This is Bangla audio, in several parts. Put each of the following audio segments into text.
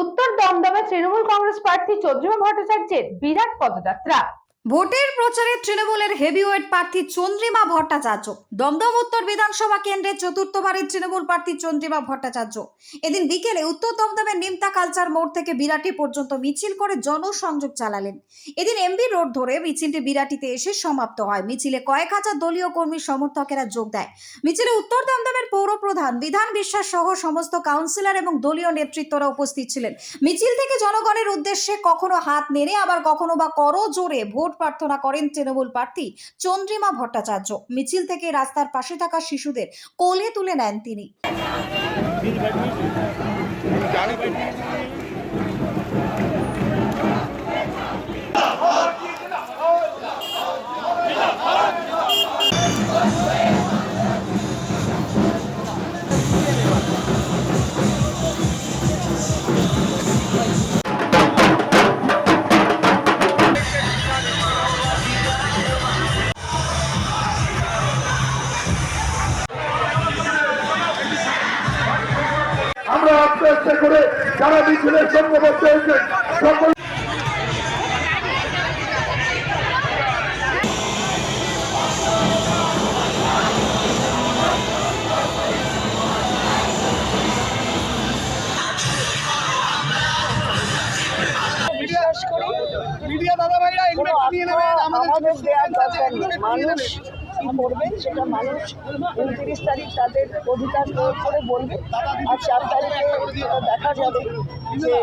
উত্তর দমদমে তৃণমূল কংগ্রেস প্রার্থী চন্দ্রিমা ভট্টাচার্যের বিরাট পদযাত্রা। ভোটের প্রচারে তৃণমূলের হেভিওয়েট প্রার্থী চন্দ্রিমা ভট্টাচার্য। দমদম উত্তর বিধানসভা কেন্দ্রের চতুর্থবারের তৃণমূল প্রার্থী চন্দ্রিমা ভট্টাচার্য এদিন বিকেলে উত্তর দমদমের নিমতা কালচার মোড় থেকে বিরাটি পর্যন্ত মিছিল করে জনসংযোগ চালালেন। এদিন এমবি রোড ধরে মিছিলটি বিরাটিতে এসে সমাপ্ত হয়। মিছিলে কয়েক হাজার দলীয় কর্মী সমর্থকেরা যোগ দেয়। মিছিলে উত্তর দমদমের পৌর প্রধান বিধান বিশ্বাস সহ সমস্ত কাউন্সিলর এবং দলীয় নেতৃত্বরা উপস্থিত ছিলেন। মিছিল থেকে জনগণের উদ্দেশ্যে কখনো হাত নেড়ে আবার কখনো বা করজোড়ে ভোট প্রার্থনা করেন তৃণমূল প্রার্থী চন্দ্রিমা ভট্টাচার্য। মিছিল থেকে রাস্তার পাশে থাকা শিশুদের কোলে তুলে নেন তিনি। আমরা আস্তে আস্তে করে যারা মিছিলের সঙ্গবদ্ধ হয়েছে সকল মিডিয়া দাদা ভাইরা এগুলো নিয়ে নেবেন। আমাদের দেওয়ার দরকার নেই। মানুষ কি করবেন সেটা মানুষ 29 তারিখ তাদের অধিকার প্রয়োগ করে বলবে, আর 4 তারিখে দেখা যাবে যে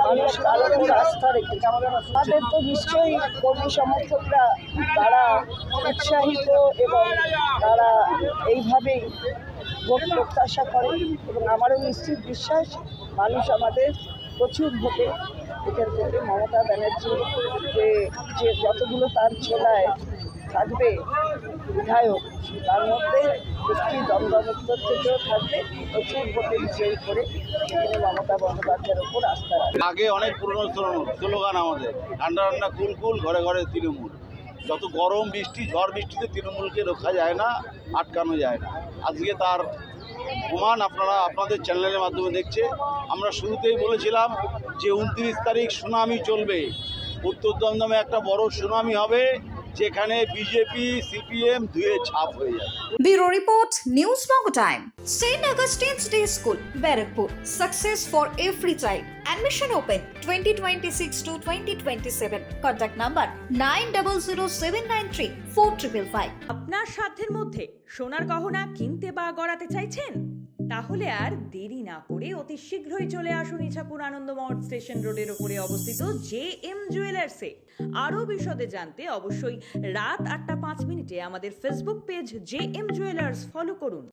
মানুষ কার উপর আস্থা রেখে। আমাদের তো নিশ্চয়ই কর্মী সমর্থকরা তারা উৎসাহিত এবং তারা এইভাবেই ভোট প্রত্যাশা করে, এবং আমারও নিশ্চিত বিশ্বাস মানুষ আমাদের প্রচুর ভোটে এখান থেকে মমতা ব্যানার্জি যে যতগুলো তার ছোলায় থাকবে বিধায়ক, তার মধ্যে একটি দমদম উত্তর থেকেও থাকবে, প্রচুর ভোটে বিজয়ী করে এখানে মমতা বন্দ্যোপাধ্যায়ের ওপর আস্থা রাখবে। আগে অনেক পুরনো স্লোগান আমাদের, ঠান্ডা ঠান্ডা কুল কুল, ঘরে ঘরে তৃণমূল। যত গরম বৃষ্টি ঝড় বৃষ্টিতে তৃণমূলকে রোখা যায় না, আটকানো যায় না। আজকে তার প্রমাণ আপনারা আপনাদের চ্যানেলের মাধ্যমে দেখছে। আমরা শুরুতেই বলেছিলাম যে 29 তারিখ সুনামি চলবে, উত্তর দমদমে একটা বড় সুনামি হবে, যেখানে বিজেপি সিপিএম ধুয়ে ছাপ হয়ে যাবে। Bureau Report, News Mongo Time. St. Augustine's Day School, Barrackpur. Success for every child. Admission open 2026 to 2027. Contact number 9007934555. আপনার সাধ্যের মধ্যে সোনার গহনা কিনতে বা গড়াতে চাইছেন? তাহলে আর দেরি না করে অতি শীঘ্রই চলে আসুন ইছাপুর আনন্দমঠ স্টেশন রোডের উপরে অবস্থিত JM জুয়েলার্সে। আরও বিশদে জানতে অবশ্যই রাত 8:05 আমাদের Facebook page JM jewellers follow করুন।